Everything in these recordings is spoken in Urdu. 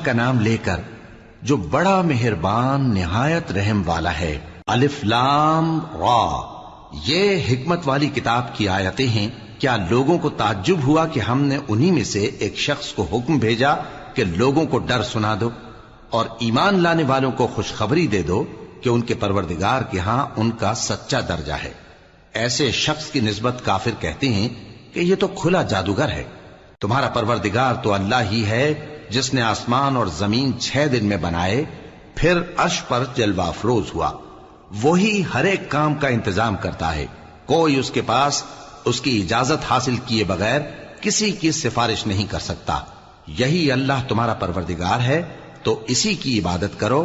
کا نام لے کر جو بڑا مہربان نہایت رحم والا ہے۔ الف لام را، یہ حکمت والی کتاب کی آیتیں ہیں۔ کیا لوگوں کو تعجب ہوا کہ ہم نے انہی میں سے ایک شخص کو حکم بھیجا کہ لوگوں کو ڈر سنا دو اور ایمان لانے والوں کو خوشخبری دے دو کہ ان کے پروردگار کے ہاں ان کا سچا درجہ ہے۔ ایسے شخص کی نسبت کافر کہتے ہیں کہ یہ تو کھلا جادوگر ہے۔ تمہارا پروردگار تو اللہ ہی ہے جس نے آسمان اور زمین 6 دن میں بنائے، پھر عرش پر جلوہ افروز ہوا۔ وہی ہر ایک کام کا انتظام کرتا ہے، کوئی اس کے پاس اس کی اجازت حاصل کیے بغیر کسی کی سفارش نہیں کر سکتا۔ یہی اللہ تمہارا پروردگار ہے تو اسی کی عبادت کرو،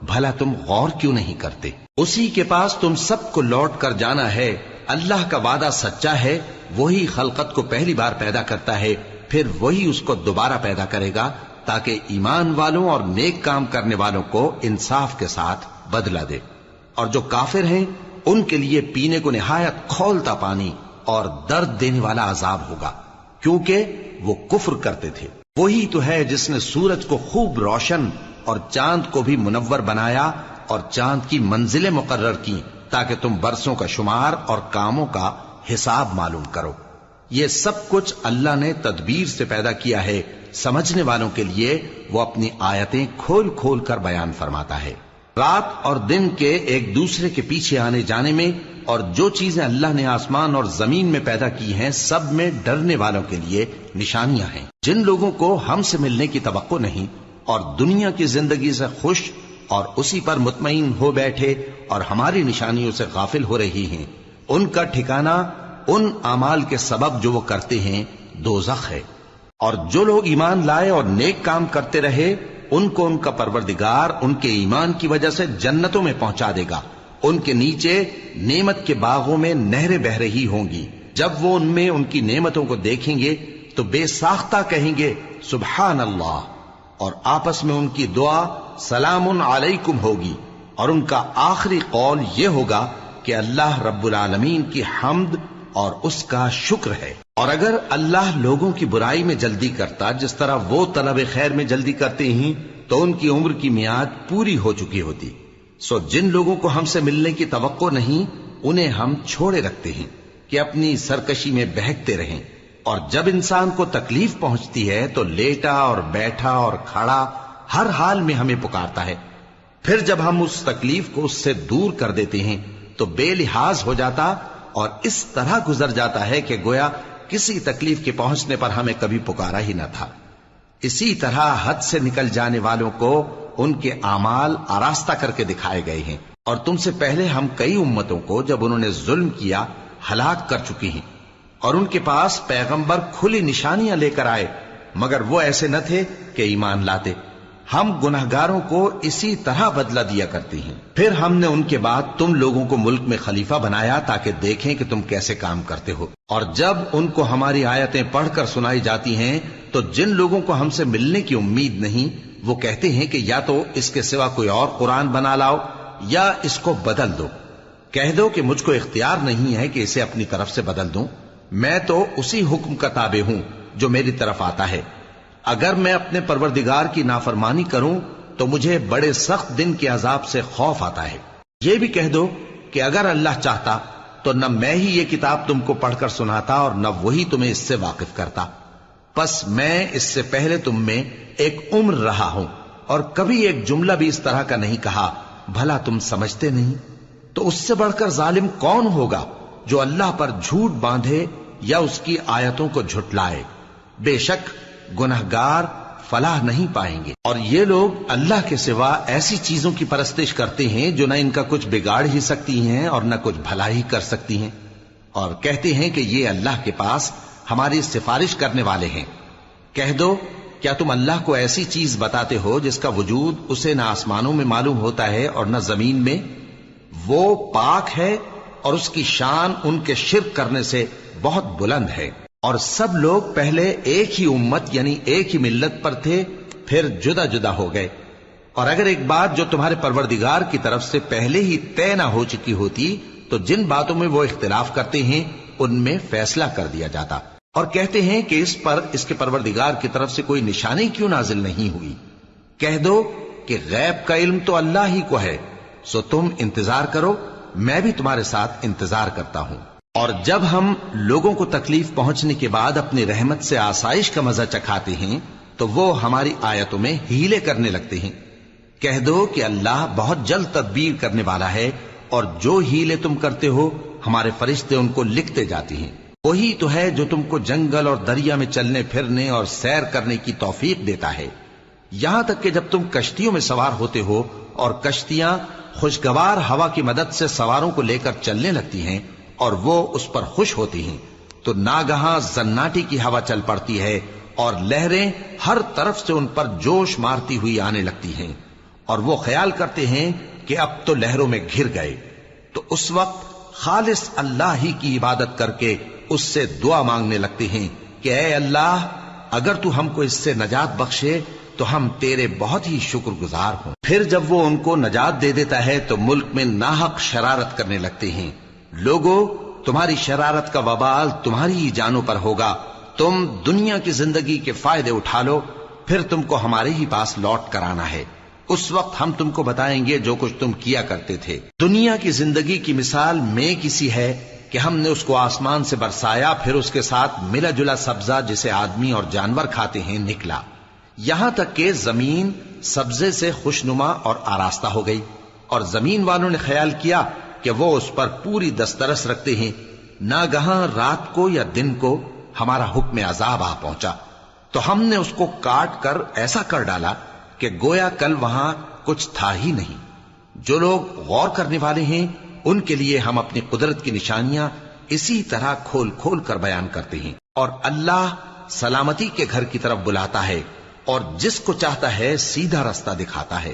بھلا تم غور کیوں نہیں کرتے؟ اسی کے پاس تم سب کو لوٹ کر جانا ہے۔ اللہ کا وعدہ سچا ہے، وہی خلقت کو پہلی بار پیدا کرتا ہے، پھر وہی اس کو دوبارہ پیدا کرے گا تاکہ ایمان والوں اور نیک کام کرنے والوں کو انصاف کے ساتھ بدلہ دے۔ اور جو کافر ہیں ان کے لیے پینے کو نہایت کھولتا پانی اور درد دینے والا عذاب ہوگا، کیونکہ وہ کفر کرتے تھے۔ وہی تو ہے جس نے سورج کو خوب روشن اور چاند کو بھی منور بنایا اور چاند کی منزلیں مقرر کی تاکہ تم برسوں کا شمار اور کاموں کا حساب معلوم کرو۔ یہ سب کچھ اللہ نے تدبیر سے پیدا کیا ہے، سمجھنے والوں کے لیے وہ اپنی آیتیں کھول کھول کر بیان فرماتا ہے۔ رات اور دن کے ایک دوسرے کے پیچھے آنے جانے میں اور جو چیزیں اللہ نے آسمان اور زمین میں پیدا کی ہیں سب میں ڈرنے والوں کے لیے نشانیاں ہیں۔ جن لوگوں کو ہم سے ملنے کی توقع نہیں اور دنیا کی زندگی سے خوش اور اسی پر مطمئن ہو بیٹھے اور ہماری نشانیوں سے غافل ہو رہی ہیں، ان کا ٹھکانہ ان اعمال کے سبب جو وہ کرتے ہیں دوزخ ہے۔ اور جو لوگ ایمان لائے اور نیک کام کرتے رہے ان کو ان کا پروردگار ان کے ایمان کی وجہ سے جنتوں میں پہنچا دے گا، ان کے نیچے نعمت کے باغوں میں نہریں بہ رہی ہوں گی۔ جب وہ ان میں ان کی نعمتوں کو دیکھیں گے تو بے ساختہ کہیں گے سبحان اللہ، اور آپس میں ان کی دعا سلام علیکم ہوگی، اور ان کا آخری قول یہ ہوگا کہ اللہ رب العالمین کی حمد اور اس کا شکر ہے۔ اور اگر اللہ لوگوں کی برائی میں جلدی کرتا جس طرح وہ طلب خیر میں جلدی کرتے ہیں تو ان کی عمر کی میعاد پوری ہو چکی ہوتی۔ سو جن لوگوں کو ہم سے ملنے کی توقع نہیں انہیں ہم چھوڑے رکھتے ہیں کہ اپنی سرکشی میں بہکتے رہیں، اور جب انسان کو تکلیف پہنچتی ہے تو لیٹا اور بیٹھا اور کھڑا ہر حال میں ہمیں پکارتا ہے، پھر جب ہم اس تکلیف کو اس سے دور کر دیتے ہیں تو بے لحاظ ہو جاتا اور اس طرح گزر جاتا ہے کہ گویا کسی تکلیف کے پہنچنے پر ہمیں کبھی پکارا ہی نہ تھا۔ اسی طرح حد سے نکل جانے والوں کو ان کے اعمال آراستہ کر کے دکھائے گئے ہیں، اور تم سے پہلے ہم کئی امتوں کو جب انہوں نے ظلم کیا ہلاک کر چکی ہیں، اور ان کے پاس پیغمبر کھلی نشانیاں لے کر آئے مگر وہ ایسے نہ تھے کہ ایمان لاتے۔ ہم گناہگاروں کو اسی طرح بدلہ دیا کرتے ہیں۔ پھر ہم نے ان کے بعد تم لوگوں کو ملک میں خلیفہ بنایا تاکہ دیکھیں کہ تم کیسے کام کرتے ہو، اور جب ان کو ہماری آیتیں پڑھ کر سنائی جاتی ہیں تو جن لوگوں کو ہم سے ملنے کی امید نہیں وہ کہتے ہیں کہ یا تو اس کے سوا کوئی اور قرآن بنا لاؤ یا اس کو بدل دو۔ کہہ دو کہ مجھ کو اختیار نہیں ہے کہ اسے اپنی طرف سے بدل دوں، میں تو اسی حکم کا تابع ہوں جو میری طرف آتا ہے۔ اگر میں اپنے پروردگار کی نافرمانی کروں تو مجھے بڑے سخت دن کے عذاب سے خوف آتا ہے۔ یہ بھی کہہ دو کہ اگر اللہ چاہتا تو نہ میں ہی یہ کتاب تم کو پڑھ کر سناتا اور نہ وہی تمہیں اس سے واقف کرتا، پس میں اس سے پہلے تم میں ایک عمر رہا ہوں اور کبھی ایک جملہ بھی اس طرح کا نہیں کہا، بھلا تم سمجھتے نہیں؟ تو اس سے بڑھ کر ظالم کون ہوگا جو اللہ پر جھوٹ باندھے یا اس کی آیتوں کو جھٹلائے؟ بے شک گنہگار فلاح نہیں پائیں گے۔ اور یہ لوگ اللہ کے سوا ایسی چیزوں کی پرستش کرتے ہیں جو نہ ان کا کچھ بگاڑ ہی سکتی ہیں اور نہ کچھ بھلا ہی کر سکتی ہیں، اور کہتے ہیں کہ یہ اللہ کے پاس ہماری سفارش کرنے والے ہیں۔ کہہ دو کیا تم اللہ کو ایسی چیز بتاتے ہو جس کا وجود اسے نہ آسمانوں میں معلوم ہوتا ہے اور نہ زمین میں؟ وہ پاک ہے اور اس کی شان ان کے شرک کرنے سے بہت بلند ہے۔ اور سب لوگ پہلے ایک ہی امت یعنی ایک ہی ملت پر تھے، پھر جدا جدا ہو گئے، اور اگر ایک بات جو تمہارے پروردگار کی طرف سے پہلے ہی طے نہ ہو چکی ہوتی تو جن باتوں میں وہ اختلاف کرتے ہیں ان میں فیصلہ کر دیا جاتا۔ اور کہتے ہیں کہ اس پر اس کے پروردگار کی طرف سے کوئی نشانی کیوں نازل نہیں ہوئی؟ کہہ دو کہ غیب کا علم تو اللہ ہی کو ہے، سو تم انتظار کرو، میں بھی تمہارے ساتھ انتظار کرتا ہوں۔ اور جب ہم لوگوں کو تکلیف پہنچنے کے بعد اپنی رحمت سے آسائش کا مزہ چکھاتے ہیں تو وہ ہماری آیتوں میں ہیلے کرنے لگتے ہیں۔ کہہ دو کہ اللہ بہت جلد تدبیر کرنے والا ہے، اور جو ہیلے تم کرتے ہو ہمارے فرشتے ان کو لکھتے جاتے ہیں۔ وہی تو ہے جو تم کو جنگل اور دریا میں چلنے پھرنے اور سیر کرنے کی توفیق دیتا ہے، یہاں تک کہ جب تم کشتیوں میں سوار ہوتے ہو اور کشتیاں خوشگوار ہوا کی مدد سے سواروں کو لے کر چلنے لگتی ہیں اور وہ اس پر خوش ہوتی ہیں، تو ناگہاں زناٹی کی ہوا چل پڑتی ہے اور لہریں ہر طرف سے ان پر جوش مارتی ہوئی آنے لگتی ہیں، اور وہ خیال کرتے ہیں کہ اب تو لہروں میں گھر گئے۔ تو اس وقت خالص اللہ ہی کی عبادت کر کے اس سے دعا مانگنے لگتے ہیں کہ اے اللہ، اگر تو ہم کو اس سے نجات بخشے تو ہم تیرے بہت ہی شکر گزار ہوں۔ پھر جب وہ ان کو نجات دے دیتا ہے تو ملک میں ناحق شرارت کرنے لگتے ہیں۔ لوگو، تمہاری شرارت کا وبال تمہاری ہی جانوں پر ہوگا، تم دنیا کی زندگی کے فائدے اٹھا لو، پھر تم کو ہمارے ہی پاس لوٹ کر آنا ہے، اس وقت ہم تم کو بتائیں گے جو کچھ تم کیا کرتے تھے۔ دنیا کی زندگی کی مثال میں کسی ہے کہ ہم نے اس کو آسمان سے برسایا، پھر اس کے ساتھ ملا جلا سبزہ جسے آدمی اور جانور کھاتے ہیں نکلا، یہاں تک کہ زمین سبزے سے خوشنما اور آراستہ ہو گئی، اور زمین والوں نے خیال کیا کہ وہ اس پر پوری دسترس رکھتے ہیں۔ ناگہاں رات کو یا دن کو ہمارا حکم عذاب آ پہنچا تو ہم نے اس کو کاٹ کر ایسا کر ڈالا کہ گویا کل وہاں کچھ تھا ہی نہیں۔ جو لوگ غور کرنے والے ہیں ان کے لیے ہم اپنی قدرت کی نشانیاں اسی طرح کھول کھول کر بیان کرتے ہیں۔ اور اللہ سلامتی کے گھر کی طرف بلاتا ہے اور جس کو چاہتا ہے سیدھا رستہ دکھاتا ہے۔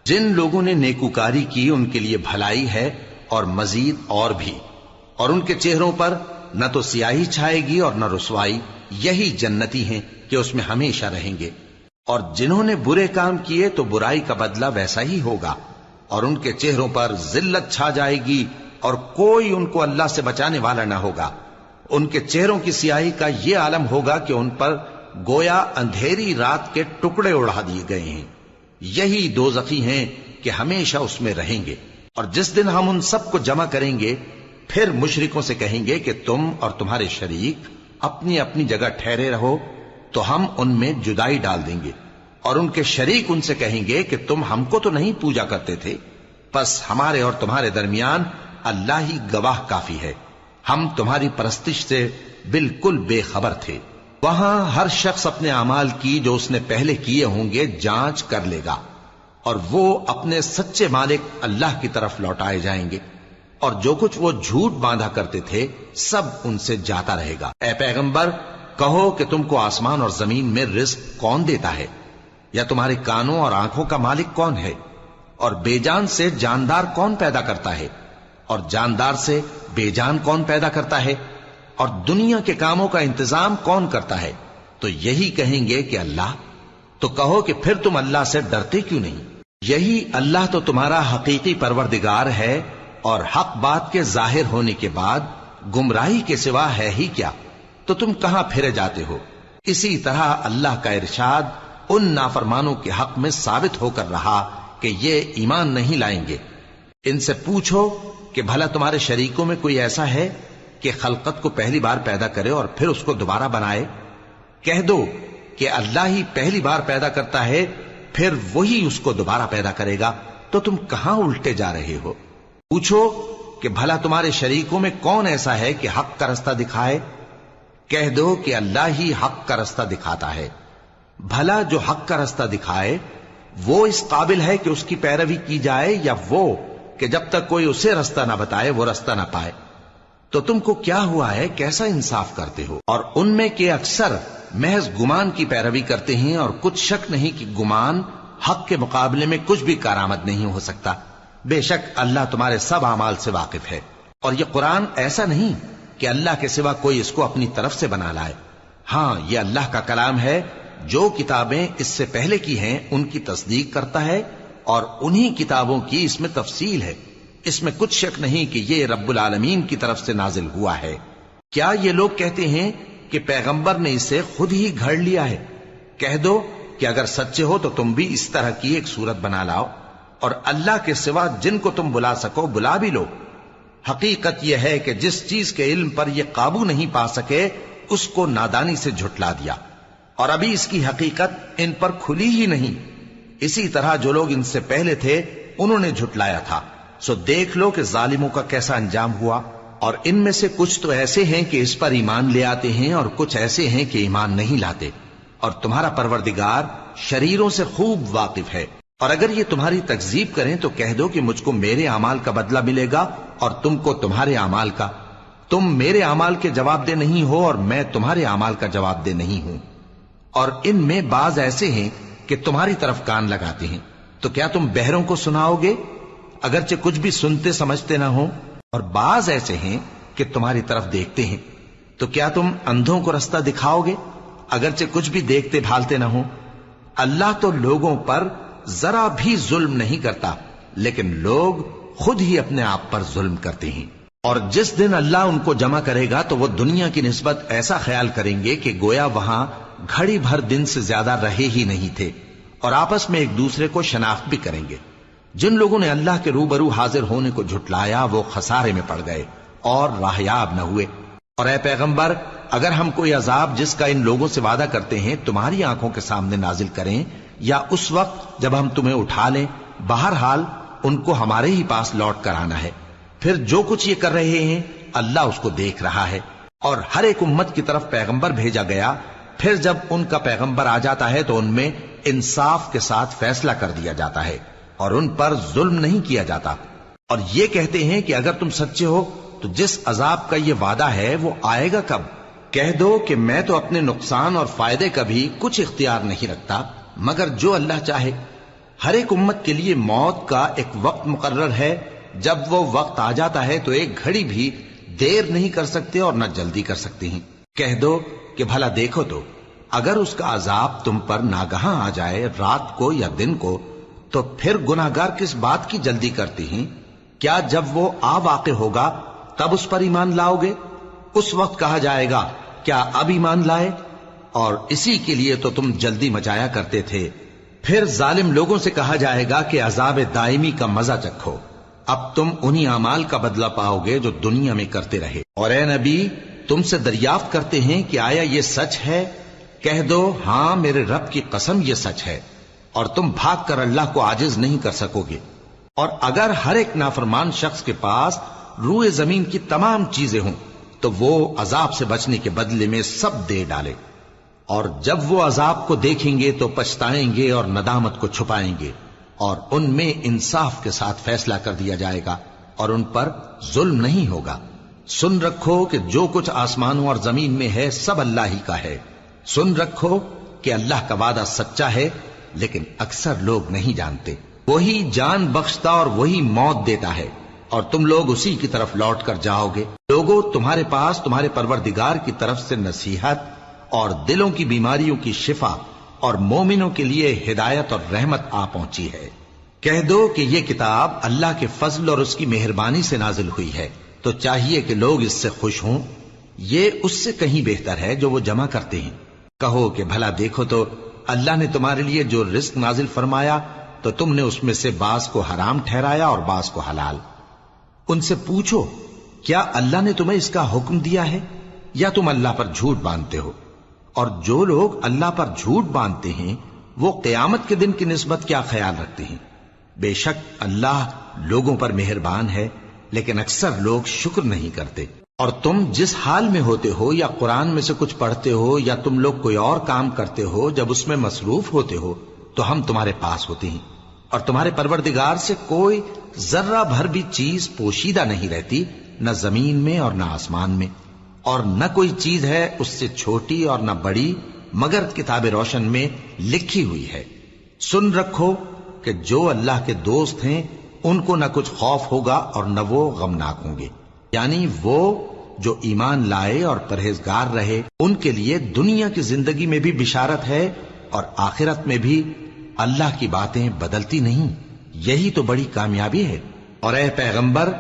جن لوگوں نے نیکوکاری کی ان کے لیے بھلائی ہے اور مزید اور بھی، اور ان کے چہروں پر نہ تو سیاہی چھائے گی اور نہ رسوائی، یہی جنتی ہیں کہ اس میں ہمیشہ رہیں گے۔ اور جنہوں نے برے کام کیے تو برائی کا بدلہ ویسا ہی ہوگا، اور ان کے چہروں پر ذلت چھا جائے گی اور کوئی ان کو اللہ سے بچانے والا نہ ہوگا۔ ان کے چہروں کی سیاہی کا یہ عالم ہوگا کہ ان پر گویا اندھیری رات کے ٹکڑے اڑا دیے گئے ہیں۔ یہی دوزخی ہیں کہ ہمیشہ اس میں رہیں گے۔ اور جس دن ہم ان سب کو جمع کریں گے پھر مشرکوں سے کہیں گے کہ تم اور تمہارے شریک اپنی اپنی جگہ ٹھہرے رہو، تو ہم ان میں جدائی ڈال دیں گے، اور ان کے شریک ان سے کہیں گے کہ تم ہم کو تو نہیں پوجا کرتے تھے، بس ہمارے اور تمہارے درمیان اللہ ہی گواہ کافی ہے، ہم تمہاری پرستش سے بالکل بے خبر تھے۔ وہاں ہر شخص اپنے اعمال کی جو اس نے پہلے کیے ہوں گے جانچ کر لے گا، اور وہ اپنے سچے مالک اللہ کی طرف لوٹائے جائیں گے، اور جو کچھ وہ جھوٹ باندھا کرتے تھے سب ان سے جاتا رہے گا۔ اے پیغمبر، کہو کہ تم کو آسمان اور زمین میں رزق کون دیتا ہے، یا تمہارے کانوں اور آنکھوں کا مالک کون ہے، اور بے جان سے جاندار کون پیدا کرتا ہے، اور جاندار سے بے جان کون پیدا کرتا ہے، اور دنیا کے کاموں کا انتظام کون کرتا ہے؟ تو یہی کہیں گے کہ اللہ۔ تو کہو کہ پھر تم اللہ سے ڈرتے کیوں نہیں؟ یہی اللہ تو تمہارا حقیقی پروردگار ہے، اور حق بات کے ظاہر ہونے کے بعد گمراہی کے سوا ہے ہی کیا؟ تو تم کہاں پھرے جاتے ہو؟ اسی طرح اللہ کا ارشاد ان نافرمانوں کے حق میں ثابت ہو کر رہا کہ یہ ایمان نہیں لائیں گے۔ ان سے پوچھو کہ بھلا تمہارے شریکوں میں کوئی ایسا ہے کہ خلقت کو پہلی بار پیدا کرے اور پھر اس کو دوبارہ بنائے؟ کہہ دو کہ اللہ ہی پہلی بار پیدا کرتا ہے، پھر وہی اس کو دوبارہ پیدا کرے گا، تو تم کہاں الٹے جا رہے ہو؟ پوچھو کہ بھلا تمہارے شریکوں میں کون ایسا ہے کہ حق کا رستہ دکھائے؟ کہہ دو کہ اللہ ہی حق کا رستہ دکھاتا ہے۔ بھلا جو حق کا رستہ دکھائے وہ اس قابل ہے کہ اس کی پیروی کی جائے، یا وہ کہ جب تک کوئی اسے رستہ نہ بتائے وہ رستہ نہ پائے؟ تو تم کو کیا ہوا ہے، کیسا انصاف کرتے ہو؟ اور ان میں کے اکثر محض گمان کی پیروی کرتے ہیں، اور کچھ شک نہیں کہ گمان حق کے مقابلے میں کچھ بھی کارآمد نہیں ہو سکتا۔ بے شک اللہ تمہارے سب اعمال سے واقف ہے۔ اور یہ قرآن ایسا نہیں کہ اللہ کے سوا کوئی اس کو اپنی طرف سے بنا لائے، ہاں یہ اللہ کا کلام ہے، جو کتابیں اس سے پہلے کی ہیں ان کی تصدیق کرتا ہے، اور انہی کتابوں کی اس میں تفصیل ہے، اس میں کچھ شک نہیں کہ یہ رب العالمین کی طرف سے نازل ہوا ہے۔ کیا یہ لوگ کہتے ہیں کہ پیغمبر نے اسے خود ہی گھڑ لیا ہے؟ کہہ دو کہ اگر سچے ہو تو تم بھی اس طرح کی ایک صورت بنا لاؤ اور اللہ کے سوا جن کو تم بلا سکو بلا بھی لو۔ حقیقت یہ ہے کہ جس چیز کے علم پر یہ قابو نہیں پا سکے اس کو نادانی سے جھٹلا دیا، اور ابھی اس کی حقیقت ان پر کھلی ہی نہیں۔ اسی طرح جو لوگ ان سے پہلے تھے انہوں نے جھٹلایا تھا، سو دیکھ لو کہ ظالموں کا کیسا انجام ہوا۔ اور ان میں سے کچھ تو ایسے ہیں کہ اس پر ایمان لے آتے ہیں اور کچھ ایسے ہیں کہ ایمان نہیں لاتے، اور تمہارا پروردگار شریروں سے خوب واقف ہے۔ اور اگر یہ تمہاری تکذیب کریں تو کہہ دو کہ مجھ کو میرے اعمال کا بدلہ ملے گا اور تم کو تمہارے اعمال کا۔ تم میرے اعمال کے جواب دہ نہیں ہو اور میں تمہارے اعمال کا جواب دہ نہیں ہوں۔ اور ان میں بعض ایسے ہیں کہ تمہاری طرف کان لگاتے ہیں، تو کیا تم بہروں کو سناؤ گے اگرچہ کچھ بھی سنتے سمجھتے نہ ہو؟ اور بعض ایسے ہیں کہ تمہاری طرف دیکھتے ہیں، تو کیا تم اندھوں کو رستہ دکھاؤ گے اگرچہ کچھ بھی دیکھتے بھالتے نہ ہو؟ اللہ تو لوگوں پر ذرا بھی ظلم نہیں کرتا، لیکن لوگ خود ہی اپنے آپ پر ظلم کرتے ہیں۔ اور جس دن اللہ ان کو جمع کرے گا تو وہ دنیا کی نسبت ایسا خیال کریں گے کہ گویا وہاں گھڑی بھر دن سے زیادہ رہے ہی نہیں تھے، اور آپس میں ایک دوسرے کو شناخت بھی کریں گے۔ جن لوگوں نے اللہ کے روبرو حاضر ہونے کو جھٹلایا وہ خسارے میں پڑ گئے اور راہیاب نہ ہوئے۔ اور اے پیغمبر، اگر ہم کوئی عذاب جس کا ان لوگوں سے وعدہ کرتے ہیں تمہاری آنکھوں کے سامنے نازل کریں یا اس وقت جب ہم تمہیں اٹھا لیں، بہرحال ان کو ہمارے ہی پاس لوٹ کر آنا ہے۔ پھر جو کچھ یہ کر رہے ہیں اللہ اس کو دیکھ رہا ہے۔ اور ہر ایک امت کی طرف پیغمبر بھیجا گیا، پھر جب ان کا پیغمبر آ جاتا ہے تو ان میں انصاف کے ساتھ فیصلہ کر دیا جاتا ہے اور ان پر ظلم نہیں کیا جاتا۔ اور یہ کہتے ہیں کہ اگر تم سچے ہو تو جس عذاب کا یہ وعدہ ہے وہ آئے گا کب؟ کہہ دو کہ میں تو اپنے نقصان اور فائدے کا بھی کچھ اختیار نہیں رکھتا مگر جو اللہ چاہے۔ ہر ایک امت کے لیے موت کا ایک وقت مقرر ہے، جب وہ وقت آ جاتا ہے تو ایک گھڑی بھی دیر نہیں کر سکتے اور نہ جلدی کر سکتے ہیں۔ کہہ دو کہ بھلا دیکھو تو اگر اس کا عذاب تم پر ناگہاں آ جائے رات کو یا دن کو تو پھر گناہگار کس بات کی جلدی کرتے ہیں؟ کیا جب وہ آ واقع ہوگا تب اس پر ایمان لاؤ گے؟ اس وقت کہا جائے گا کیا اب ایمان لائے؟ اور اسی کے لیے تو تم جلدی مچایا کرتے تھے۔ پھر ظالم لوگوں سے کہا جائے گا کہ عذاب دائمی کا مزہ چکھو، اب تم انہی اعمال کا بدلہ پاؤ گے جو دنیا میں کرتے رہے۔ اور اے نبی، تم سے دریافت کرتے ہیں کہ آیا یہ سچ ہے؟ کہہ دو ہاں میرے رب کی قسم یہ سچ ہے، اور تم بھاگ کر اللہ کو عاجز نہیں کر سکو گے۔ اور اگر ہر ایک نافرمان شخص کے پاس روئے زمین کی تمام چیزیں ہوں تو وہ عذاب سے بچنے کے بدلے میں سب دے ڈالے، اور جب وہ عذاب کو دیکھیں گے تو پچھتائیں گے اور ندامت کو چھپائیں گے، اور ان میں انصاف کے ساتھ فیصلہ کر دیا جائے گا اور ان پر ظلم نہیں ہوگا۔ سن رکھو کہ جو کچھ آسمانوں اور زمین میں ہے سب اللہ ہی کا ہے۔ سن رکھو کہ اللہ کا وعدہ سچا ہے، لیکن اکثر لوگ نہیں جانتے۔ وہی جان بخشتا اور وہی موت دیتا ہے، اور تم لوگ اسی کی طرف لوٹ کر جاؤ گے۔ لوگوں، تمہارے پاس تمہارے پروردگار کی طرف سے نصیحت اور دلوں کی بیماریوں کی شفا اور مومنوں کے لیے ہدایت اور رحمت آ پہنچی ہے۔ کہہ دو کہ یہ کتاب اللہ کے فضل اور اس کی مہربانی سے نازل ہوئی ہے، تو چاہیے کہ لوگ اس سے خوش ہوں۔ یہ اس سے کہیں بہتر ہے جو وہ جمع کرتے ہیں۔ کہو کہ بھلا دیکھو تو اللہ نے تمہارے لیے جو رزق نازل فرمایا تو تم نے اس میں سے بعض کو حرام ٹھہرایا اور بعض کو حلال۔ ان سے پوچھو کیا اللہ نے تمہیں اس کا حکم دیا ہے یا تم اللہ پر جھوٹ باندھتے ہو؟ اور جو لوگ اللہ پر جھوٹ باندھتے ہیں وہ قیامت کے دن کی نسبت کیا خیال رکھتے ہیں؟ بے شک اللہ لوگوں پر مہربان ہے، لیکن اکثر لوگ شکر نہیں کرتے۔ اور تم جس حال میں ہوتے ہو یا قرآن میں سے کچھ پڑھتے ہو یا تم لوگ کوئی اور کام کرتے ہو، جب اس میں مصروف ہوتے ہو تو ہم تمہارے پاس ہوتے ہیں، اور تمہارے پروردگار سے کوئی ذرہ بھر بھی چیز پوشیدہ نہیں رہتی، نہ زمین میں اور نہ آسمان میں، اور نہ کوئی چیز ہے اس سے چھوٹی اور نہ بڑی مگر کتاب روشن میں لکھی ہوئی ہے۔ سن رکھو کہ جو اللہ کے دوست ہیں ان کو نہ کچھ خوف ہوگا اور نہ وہ غمناک ہوں گے، یعنی وہ جو ایمان لائے اور پرہیزگار رہے ان کے لیے دنیا کی زندگی میں بھی بشارت ہے اور آخرت میں بھی۔ اللہ کی باتیں بدلتی نہیں، یہی تو بڑی کامیابی ہے۔ اور اے پیغمبر،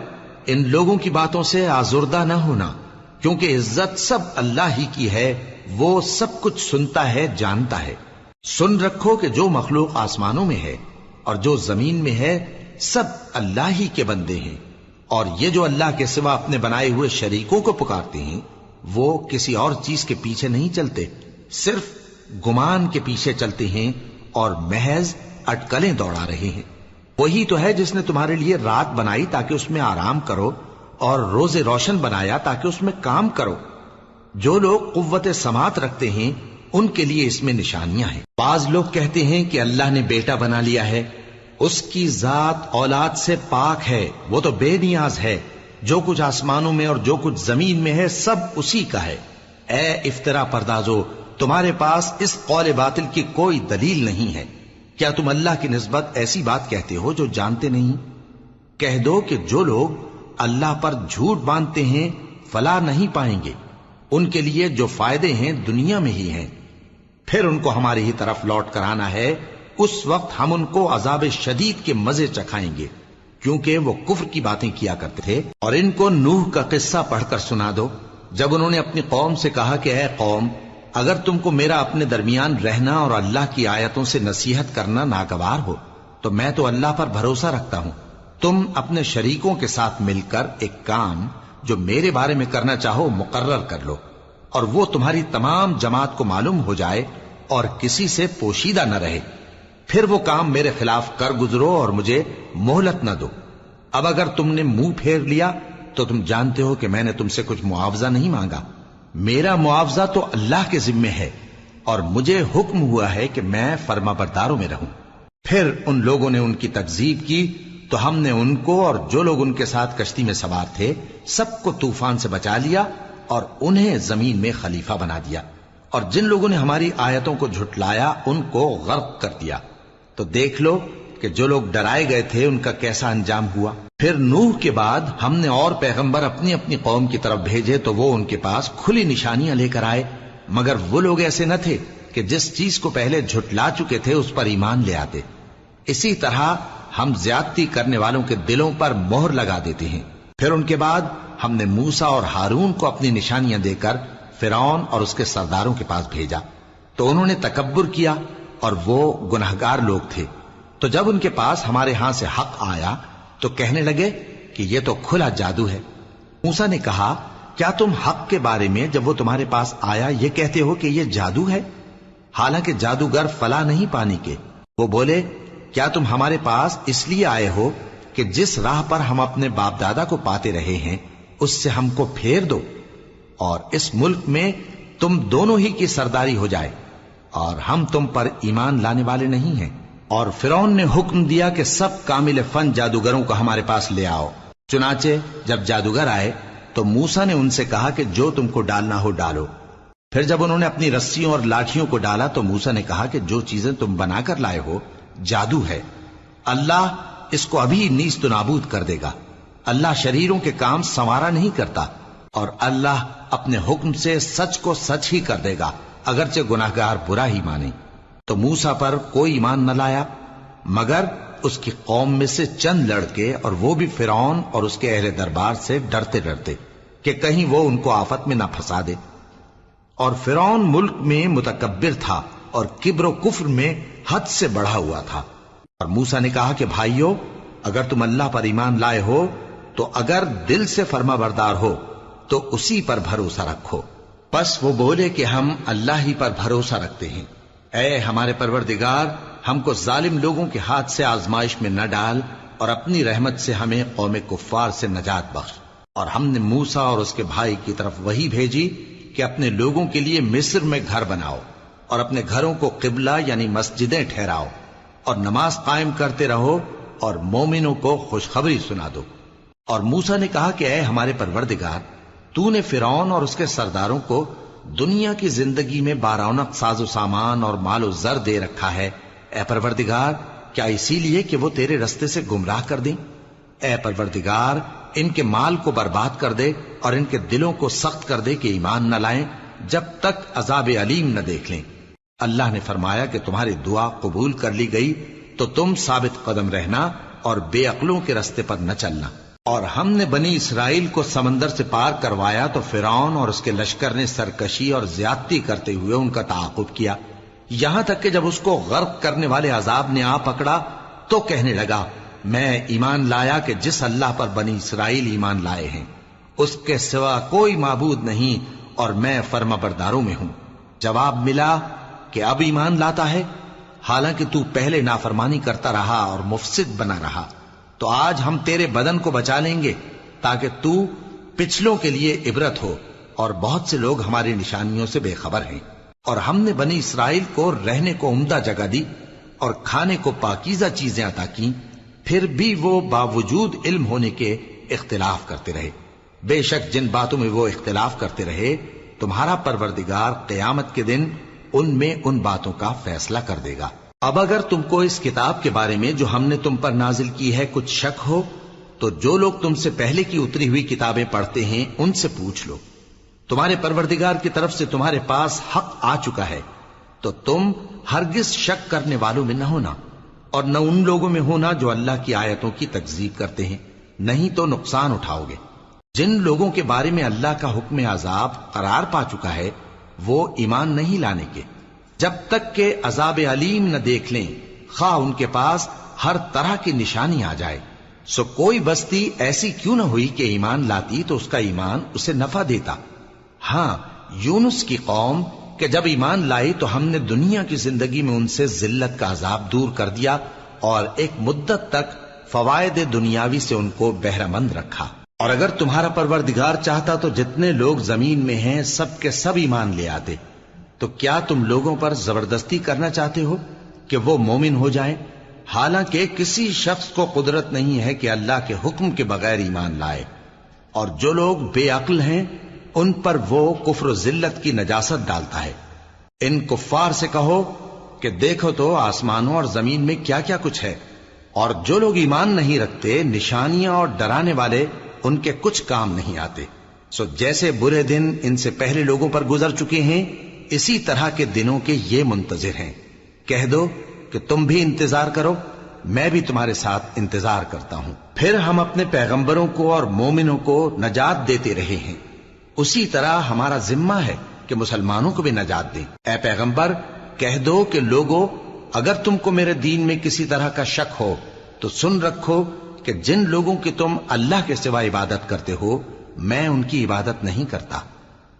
ان لوگوں کی باتوں سے آزردہ نہ ہونا، کیونکہ عزت سب اللہ ہی کی ہے، وہ سب کچھ سنتا ہے، جانتا ہے۔ سن رکھو کہ جو مخلوق آسمانوں میں ہے اور جو زمین میں ہے سب اللہ ہی کے بندے ہیں، اور یہ جو اللہ کے سوا اپنے بنائے ہوئے شریکوں کو پکارتے ہیں وہ کسی اور چیز کے پیچھے نہیں چلتے، صرف گمان کے پیچھے چلتے ہیں اور محض اٹکلیں دوڑا رہے ہیں۔ وہی تو ہے جس نے تمہارے لیے رات بنائی تاکہ اس میں آرام کرو، اور روز روشن بنایا تاکہ اس میں کام کرو۔ جو لوگ قوت سماعت رکھتے ہیں ان کے لیے اس میں نشانیاں ہیں۔ بعض لوگ کہتے ہیں کہ اللہ نے بیٹا بنا لیا ہے، اس کی ذات اولاد سے پاک ہے، وہ تو بے نیاز ہے، جو کچھ آسمانوں میں اور جو کچھ زمین میں ہے سب اسی کا ہے۔ اے افترا پردازو، تمہارے پاس اس قول باطل کی کوئی دلیل نہیں ہے۔ کیا تم اللہ کی نسبت ایسی بات کہتے ہو جو جانتے نہیں؟ کہہ دو کہ جو لوگ اللہ پر جھوٹ باندھتے ہیں فلاح نہیں پائیں گے، ان کے لیے جو فائدے ہیں دنیا میں ہی ہیں، پھر ان کو ہماری ہی طرف لوٹ کر آنا ہے، اس وقت ہم ان کو عذاب شدید کے مزے چکھائیں گے، کیونکہ وہ کفر کی باتیں کیا کرتے تھے۔ اور ان کو نوح کا قصہ پڑھ کر سنا دو، جب انہوں نے اپنی قوم سے کہا کہ اے قوم، اگر تم کو میرا اپنے درمیان رہنا اور اللہ کی آیتوں سے نصیحت کرنا ناگوار ہو تو میں تو اللہ پر بھروسہ رکھتا ہوں، تم اپنے شریکوں کے ساتھ مل کر ایک کام جو میرے بارے میں کرنا چاہو مقرر کر لو، اور وہ تمہاری تمام جماعت کو معلوم ہو جائے اور کسی سے پوشیدہ نہ رہے، پھر وہ کام میرے خلاف کر گزرو اور مجھے مہلت نہ دو۔ اب اگر تم نے منہ پھیر لیا تو تم جانتے ہو کہ میں نے تم سے کچھ معاوضہ نہیں مانگا، میرا معاوضہ تو اللہ کے ذمے ہے، اور مجھے حکم ہوا ہے کہ میں فرما برداروں میں رہوں۔ پھر ان لوگوں نے ان کی تکذیب کی تو ہم نے ان کو اور جو لوگ ان کے ساتھ کشتی میں سوار تھے سب کو طوفان سے بچا لیا اور انہیں زمین میں خلیفہ بنا دیا، اور جن لوگوں نے ہماری آیتوں کو جھٹلایا ان کو غرق کر دیا۔ تو دیکھ لو کہ جو لوگ ڈرائے گئے تھے ان کا کیسا انجام ہوا۔ پھر نوح کے بعد ہم نے اور پیغمبر اپنی اپنی قوم کی طرف بھیجے تو وہ ان کے پاس کھلی نشانیاں لے کر آئے، مگر وہ لوگ ایسے نہ تھے کہ جس چیز کو پہلے جھٹلا چکے تھے اس پر ایمان لے آتے۔ اسی طرح ہم زیادتی کرنے والوں کے دلوں پر مہر لگا دیتے ہیں۔ پھر ان کے بعد ہم نے موسیٰ اور ہارون کو اپنی نشانیاں دے کر فرعون اور اس کے سرداروں کے پاس بھیجا، تو انہوں نے تکبر کیا اور وہ گناہگار لوگ تھے۔ تو جب ان کے پاس ہمارے ہاں سے حق آیا تو کہنے لگے کہ یہ تو کھلا جادو ہے۔ موسیٰ نے کہا کیا تم حق کے بارے میں جب وہ تمہارے پاس آیا یہ کہتے ہو کہ یہ جادو ہے، حالانکہ جادوگر فلاح نہیں پانے کے؟ وہ بولے کیا تم ہمارے پاس اس لیے آئے ہو کہ جس راہ پر ہم اپنے باپ دادا کو پاتے رہے ہیں اس سے ہم کو پھیر دو، اور اس ملک میں تم دونوں ہی کی سرداری ہو جائے، اور ہم تم پر ایمان لانے والے نہیں ہیں؟ اور فرعون نے حکم دیا کہ سب کامل فن جادوگروں کو ہمارے پاس لے آؤ۔ چنانچہ جب جادوگر آئے تو موسیٰ نے ان سے کہا کہ جو تم کو ڈالنا ہو ڈالو۔ پھر جب انہوں نے اپنی رسیوں اور لاٹھیوں کو ڈالا تو موسیٰ نے کہا کہ جو چیزیں تم بنا کر لائے ہو جادو ہے، اللہ اس کو ابھی نیست و نابود کر دے گا۔ اللہ شریروں کے کام سنوارا نہیں کرتا، اور اللہ اپنے حکم سے سچ کو سچ ہی کر دے گا اگرچہ گناہگار برا ہی مانے۔ تو موسیٰ پر کوئی ایمان نہ لایا مگر اس کی قوم میں سے چند لڑکے، اور وہ بھی فرعون اور اس کے اہل دربار سے ڈرتے ڈرتے کہ کہیں وہ ان کو آفت میں نہ پھنسا دے۔ اور فرعون ملک میں متکبر تھا اور کبر و کفر میں حد سے بڑھا ہوا تھا۔ اور موسیٰ نے کہا کہ بھائیو، اگر تم اللہ پر ایمان لائے ہو تو اگر دل سے فرما بردار ہو تو اسی پر بھروسہ رکھو۔ پس وہ بولے کہ ہم اللہ ہی پر بھروسہ رکھتے ہیں۔ اے ہمارے پروردگار، ہم کو ظالم لوگوں کے ہاتھ سے آزمائش میں نہ ڈال، اور اپنی رحمت سے ہمیں قوم کفار سے نجات بخش۔ اور ہم نے موسیٰ اور اس کے بھائی کی طرف وحی بھیجی کہ اپنے لوگوں کے لیے مصر میں گھر بناؤ، اور اپنے گھروں کو قبلہ یعنی مسجدیں ٹھہراؤ، اور نماز قائم کرتے رہو، اور مومنوں کو خوشخبری سنا دو۔ اور موسیٰ نے کہا کہ اے ہمارے پروردگار، تو نے فرعون اور اس کے سرداروں کو دنیا کی زندگی میں بارونق ساز و سامان اور مال و زر دے رکھا ہے، اے پروردگار کیا اسی لیے کہ وہ تیرے رستے سے گمراہ کر دیں؟ اے پروردگار ان کے مال کو برباد کر دے اور ان کے دلوں کو سخت کر دے کہ ایمان نہ لائیں جب تک عذاب علیم نہ دیکھ لیں۔ اللہ نے فرمایا کہ تمہاری دعا قبول کر لی گئی تو تم ثابت قدم رہنا اور بے عقلوں کے رستے پر نہ چلنا۔ اور ہم نے بنی اسرائیل کو سمندر سے پار کروایا تو فرعون اور اس کے لشکر نے سرکشی اور زیادتی کرتے ہوئے ان کا تعاقب کیا، یہاں تک کہ جب اس کو غرق کرنے والے عذاب نے آ پکڑا تو کہنے لگا میں ایمان لایا کہ جس اللہ پر بنی اسرائیل ایمان لائے ہیں اس کے سوا کوئی معبود نہیں اور میں فرما برداروں میں ہوں۔ جواب ملا کہ اب ایمان لاتا ہے، حالانکہ تو پہلے نافرمانی کرتا رہا اور مفسد بنا رہا، تو آج ہم تیرے بدن کو بچا لیں گے تاکہ تو پچھلوں کے لیے عبرت ہو، اور بہت سے لوگ ہماری نشانیوں سے بے خبر ہیں۔ اور ہم نے بنی اسرائیل کو رہنے کو عمدہ جگہ دی اور کھانے کو پاکیزہ چیزیں عطا کیں، پھر بھی وہ باوجود علم ہونے کے اختلاف کرتے رہے۔ بے شک جن باتوں میں وہ اختلاف کرتے رہے تمہارا پروردگار قیامت کے دن ان میں ان باتوں کا فیصلہ کر دے گا۔ اب اگر تم کو اس کتاب کے بارے میں جو ہم نے تم پر نازل کی ہے کچھ شک ہو تو جو لوگ تم سے پہلے کی اتری ہوئی کتابیں پڑھتے ہیں ان سے پوچھ لو، تمہارے پروردگار کی طرف سے تمہارے پاس حق آ چکا ہے تو تم ہرگز شک کرنے والوں میں نہ ہونا، اور نہ ان لوگوں میں ہونا جو اللہ کی آیتوں کی تکذیب کرتے ہیں، نہیں تو نقصان اٹھاؤ گے۔ جن لوگوں کے بارے میں اللہ کا حکم عذاب قرار پا چکا ہے وہ ایمان نہیں لانے کے جب تک کہ عذاب علیم نہ دیکھ لیں، خواہ ان کے پاس ہر طرح کی نشانی آ جائے۔ سو کوئی بستی ایسی کیوں نہ ہوئی کہ ایمان لاتی تو اس کا ایمان اسے نفع دیتا۔ ہاں، یونس کی قوم کہ جب ایمان لائی تو ہم نے دنیا کی زندگی میں ان سے ذلت کا عذاب دور کر دیا اور ایک مدت تک فوائد دنیاوی سے ان کو بہرہ مند رکھا۔ اور اگر تمہارا پروردگار چاہتا تو جتنے لوگ زمین میں ہیں سب کے سب ایمان لے آتے، تو کیا تم لوگوں پر زبردستی کرنا چاہتے ہو کہ وہ مومن ہو جائیں؟ حالانکہ کسی شخص کو قدرت نہیں ہے کہ اللہ کے حکم کے بغیر ایمان لائے، اور جو لوگ بے عقل ہیں ان پر وہ کفر و ذلت کی نجاست ڈالتا ہے۔ ان کفار سے کہو کہ دیکھو تو آسمانوں اور زمین میں کیا کیا کچھ ہے، اور جو لوگ ایمان نہیں رکھتے نشانیاں اور ڈرانے والے ان کے کچھ کام نہیں آتے۔ سو جیسے برے دن ان سے پہلے لوگوں پر گزر چکے ہیں اسی طرح کے دنوں کے یہ منتظر ہیں۔ کہہ دو کہ تم بھی انتظار کرو، میں بھی تمہارے ساتھ انتظار کرتا ہوں۔ پھر ہم اپنے پیغمبروں کو اور مومنوں کو نجات دیتے رہے ہیں، اسی طرح ہمارا ذمہ ہے کہ مسلمانوں کو بھی نجات دیں۔ اے پیغمبر کہہ دو کہ لوگو اگر تم کو میرے دین میں کسی طرح کا شک ہو تو سن رکھو کہ جن لوگوں کی تم اللہ کے سوا عبادت کرتے ہو میں ان کی عبادت نہیں کرتا،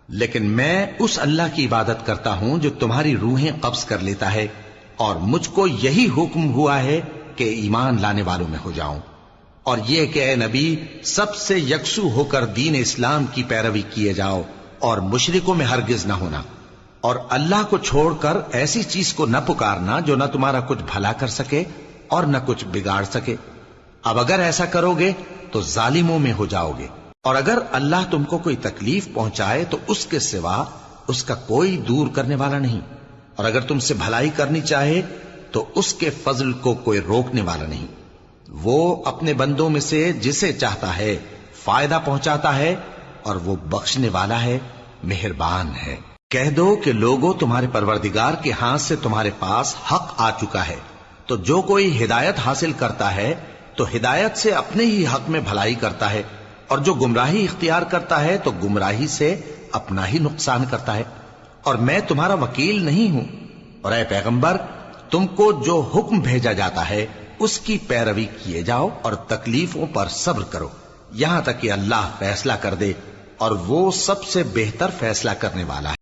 لیکن میں اس اللہ کی عبادت کرتا ہوں جو تمہاری روحیں قبض کر لیتا ہے، اور مجھ کو یہی حکم ہوا ہے کہ ایمان لانے والوں میں ہو جاؤں، اور یہ کہ اے نبی سب سے یکسو ہو کر دین اسلام کی پیروی کیے جاؤ اور مشرکوں میں ہرگز نہ ہونا، اور اللہ کو چھوڑ کر ایسی چیز کو نہ پکارنا جو نہ تمہارا کچھ بھلا کر سکے اور نہ کچھ بگاڑ سکے۔ اب اگر ایسا کرو گے تو ظالموں میں ہو جاؤ گے، اور اگر اللہ تم کو کوئی تکلیف پہنچائے تو اس کے سوا اس کا کوئی دور کرنے والا نہیں، اور اگر تم سے بھلائی کرنی چاہے تو اس کے فضل کو کوئی روکنے والا نہیں۔ وہ اپنے بندوں میں سے جسے چاہتا ہے فائدہ پہنچاتا ہے، اور وہ بخشنے والا ہے، مہربان ہے۔ کہہ دو کہ لوگوں تمہارے پروردگار کے ہاتھ سے تمہارے پاس حق آ چکا ہے، تو جو کوئی ہدایت حاصل کرتا ہے تو ہدایت سے اپنے ہی حق میں بھلائی کرتا ہے، اور جو گمراہی اختیار کرتا ہے تو گمراہی سے اپنا ہی نقصان کرتا ہے، اور میں تمہارا وکیل نہیں ہوں۔ اور اے پیغمبر تم کو جو حکم بھیجا جاتا ہے اس کی پیروی کیے جاؤ اور تکلیفوں پر صبر کرو یہاں تک کہ اللہ فیصلہ کر دے، اور وہ سب سے بہتر فیصلہ کرنے والا ہے۔